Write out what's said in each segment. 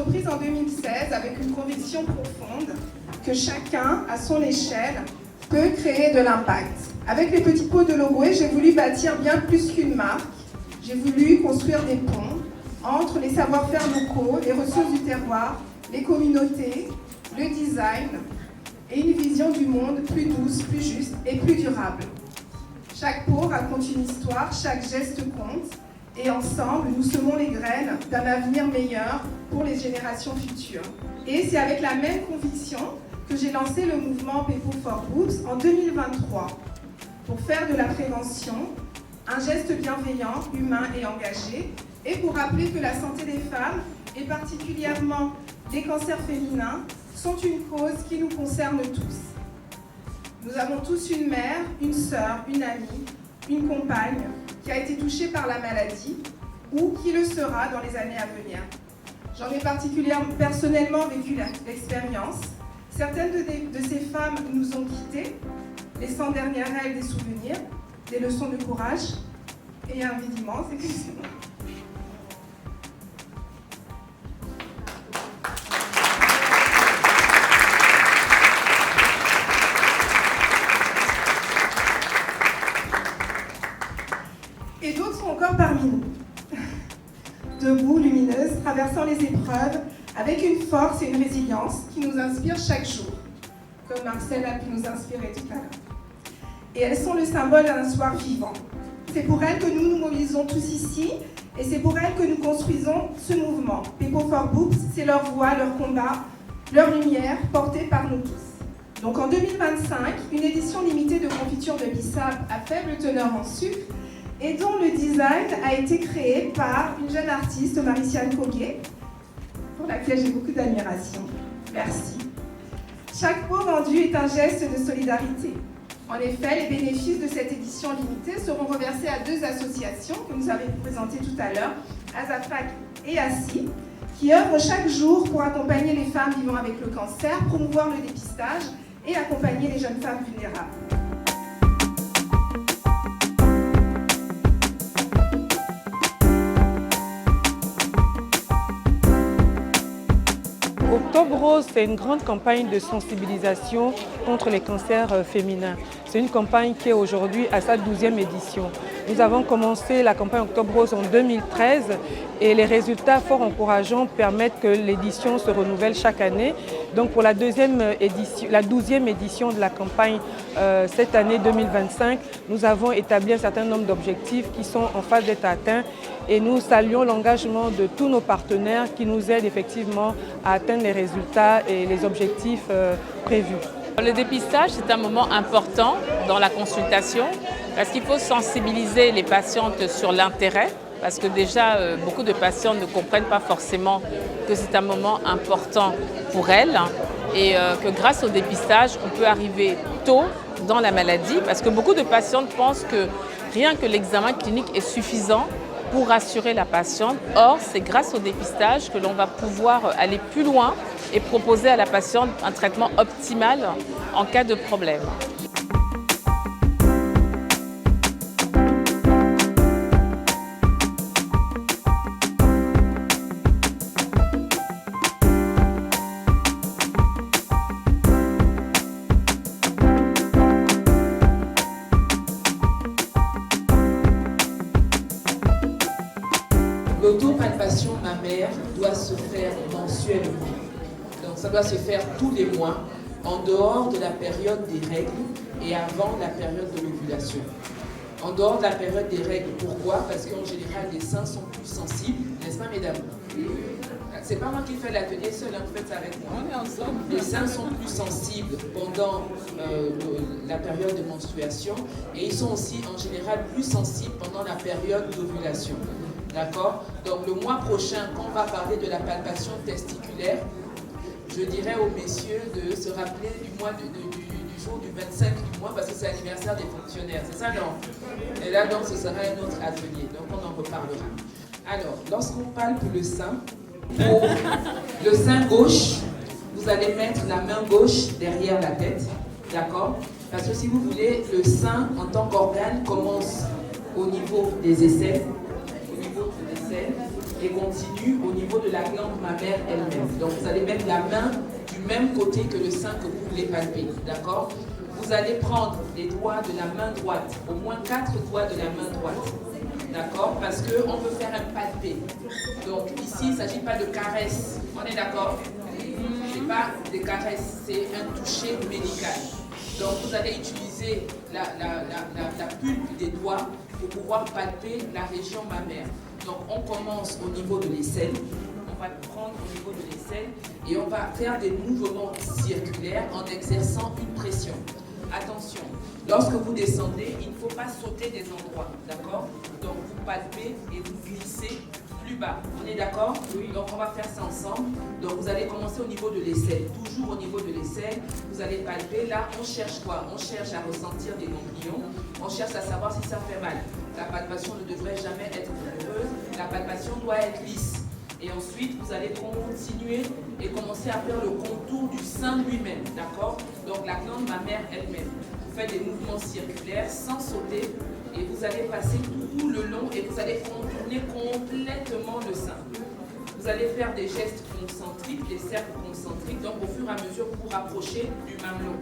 entreprise en 2016 avec une conviction profonde que chacun, à son échelle, peut créer de l'impact. Avec les petits pots de l'Ogooué, j'ai voulu bâtir bien plus qu'une marque. J'ai voulu construire des ponts entre les savoir-faire locaux, les ressources du terroir, les communautés, le design et une vision du monde plus douce, plus juste et plus durable. Chaque pot raconte une histoire, chaque geste compte, et ensemble, nous semons les graines d'un avenir meilleur pour les générations futures. Et c'est avec la même conviction que j'ai lancé le mouvement People for Boobs en 2023 pour faire de la prévention un geste bienveillant, humain et engagé, et pour rappeler que la santé des femmes, et particulièrement des cancers féminins, sont une cause qui nous concerne tous. Nous avons tous une mère, une sœur, une amie, une compagne qui a été touchée par la maladie ou qui le sera dans les années à venir. J'en ai particulièrement personnellement vécu l'expérience. Certaines de ces femmes nous ont quittés, laissant derrière elles des souvenirs, des leçons de courage et un vide immense. Excusez-moi. Et d'autres sont encore parmi nous, debout, lumineuses, traversant les épreuves, avec une force et une résilience qui nous inspirent chaque jour, comme Marcel a pu nous inspirer tout à l'heure. Et elles sont le symbole d'un espoir vivant. C'est pour elles que nous nous mobilisons tous ici, et c'est pour elles que nous construisons ce mouvement. People for Boobs, c'est leur voix, leur combat, leur lumière, portée par nous tous. Donc en 2025, une édition limitée de confiture de bissap à faible teneur en sucre, et dont le design a été créé par une jeune artiste, Mariciane Kogué, pour laquelle j'ai beaucoup d'admiration. Merci. Chaque pot vendu est un geste de solidarité. En effet, les bénéfices de cette édition limitée seront reversés à deux associations que nous avons présentées tout à l'heure, Azafac et ASSI, qui œuvrent chaque jour pour accompagner les femmes vivant avec le cancer, promouvoir le dépistage et accompagner les jeunes femmes vulnérables. Octobre Rose, c'est une grande campagne de sensibilisation contre les cancers féminins. C'est une campagne qui est aujourd'hui à sa 12e édition. Nous avons commencé la campagne Octobre Rose en 2013 et les résultats fort encourageants permettent que l'édition se renouvelle chaque année. Donc pour la 12e édition de la campagne cette année 2025, nous avons établi un certain nombre d'objectifs qui sont en phase d'être atteints et nous saluons l'engagement de tous nos partenaires qui nous aident effectivement à atteindre les résultats et les objectifs prévus. Le dépistage, c'est un moment important dans la consultation parce qu'il faut sensibiliser les patientes sur l'intérêt parce que déjà, beaucoup de patientes ne comprennent pas forcément que c'est un moment important pour elles et que grâce au dépistage, on peut arriver tôt dans la maladie parce que beaucoup de patientes pensent que rien que l'examen clinique est suffisant pour rassurer la patiente. Or, c'est grâce au dépistage que l'on va pouvoir aller plus loin et proposer à la patiente un traitement optimal en cas de problème. L'autopalpation mammaire doit se faire mensuellement. Donc ça doit se faire tous les mois, en dehors de la période des règles et avant la période de l'ovulation. En dehors de la période des règles, pourquoi? Parce qu'en général, les seins sont plus sensibles, n'est-ce pas mesdames? C'est pas moi qui fais l'atelier seul, hein, vous faites ça avec moi. On est ensemble. Les seins sont plus sensibles pendant la période de menstruation et ils sont aussi en général plus sensibles pendant la période d'ovulation. D'accord? Donc le mois prochain, quand on va parler de la palpation testiculaire, je dirais aux messieurs de se rappeler du jour du 25 du mois parce que c'est l'anniversaire des fonctionnaires, c'est ça non? Et là donc ce sera un autre atelier, donc on en reparlera. Alors, lorsqu'on palpe le sein, pour le sein gauche, vous allez mettre la main gauche derrière la tête, d'accord? Parce que si vous voulez, le sein en tant qu'organe commence au niveau des aisselles, et continue au niveau de la glande mammaire elle-même. Donc vous allez mettre la main du même côté que le sein que vous voulez palper, d'accord? Vous allez prendre les doigts de la main droite, au moins 4 doigts de la main droite, d'accord? Parce qu'on veut faire un palpé. Donc ici, il ne s'agit pas de caresses, on est d'accord? Ce n'est pas des caresses, c'est un toucher médical. Donc vous allez utiliser la pulpe des doigts pour pouvoir palper la région mammaire. Donc on commence au niveau de l'aisselle, on va prendre au niveau de l'aisselle et on va faire des mouvements circulaires en exerçant une pression. Attention, lorsque vous descendez, il ne faut pas sauter des endroits, d'accord? Donc vous palpez et vous glissez plus bas. On est d'accord? Oui. Donc on va faire ça ensemble. Donc vous allez commencer au niveau de l'aisselle. Toujours au niveau de l'aisselle, vous allez palper. Là, on cherche quoi? On cherche à ressentir des ganglions. On cherche à savoir si ça fait mal. La palpation ne devrait jamais être douloureuse. La palpation doit être lisse. Et ensuite, vous allez continuer et commencer à faire le contour du sein lui-même, d'accord? Donc la glande mammaire elle-même. Vous faites des mouvements circulaires sans sauter et vous allez passer tout le long et vous allez contourner complètement le sein. Vous allez faire des gestes concentriques, des cercles concentriques, donc au fur et à mesure vous vous rapprochez du mamelon.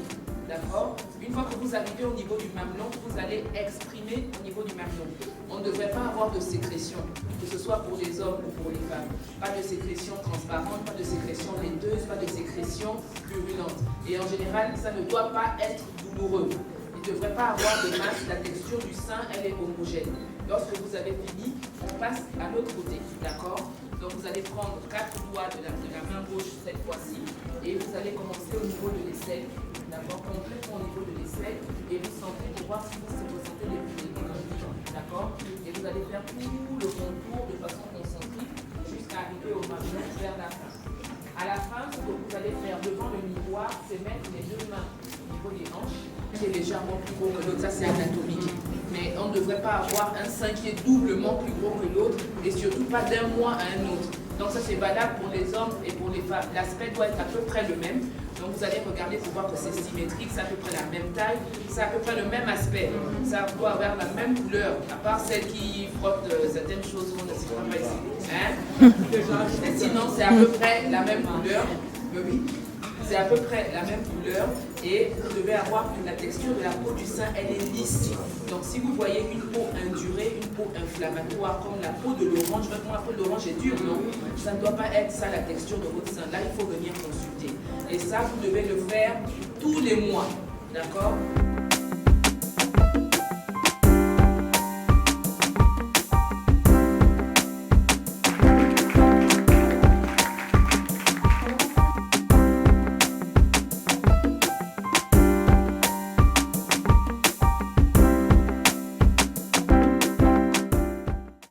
D'accord? Une fois que vous arrivez au niveau du mamelon, vous allez exprimer au niveau du mamelon. On ne devrait pas avoir de sécrétion, que ce soit pour les hommes ou pour les femmes. Pas de sécrétion transparente, pas de sécrétion laiteuse, pas de sécrétion purulente. Et en général, ça ne doit pas être douloureux. Il ne devrait pas avoir de masse. La texture du sein, elle est homogène. Lorsque vous avez fini, on passe à l'autre côté. D'accord? Donc vous allez prendre 4 doigts de la main gauche cette fois-ci et vous allez commencer au niveau de l'aisselle. D'accord, complètement au niveau de l'aisselle et vous sentez pour voir si vous ressentez les ganglions. D'accord? Et vous allez faire tout le contour de façon concentrique jusqu'à arriver au mamelon vers la fin. À la fin, ce que vous allez faire devant le miroir, c'est mettre les deux mains au niveau des hanches, qui est légèrement plus gros que l'autre, ça c'est anatomique. Mais on ne devrait pas avoir un sein qui est doublement plus gros que l'autre et surtout pas d'un mois à un autre. Donc ça c'est valable pour les hommes et pour les femmes. L'aspect doit être à peu près le même. Donc vous allez regarder pour voir que c'est symétrique, c'est à peu près la même taille, c'est à peu près le même aspect. Ça doit avoir la même couleur, à part celle qui frotte certaines choses qu'on ne sait pas ici. Hein? Et sinon c'est à peu près la même couleur. Oui. C'est à peu près la même couleur et vous devez avoir que la texture de la peau du sein, elle est lisse. Donc si vous voyez une peau indurée, une peau inflammatoire comme la peau de l'orange, même quand la peau de l'orange est dure, non, ça ne doit pas être ça la texture de votre sein. Là, il faut venir consulter. Et ça, vous devez le faire tous les mois. D'accord?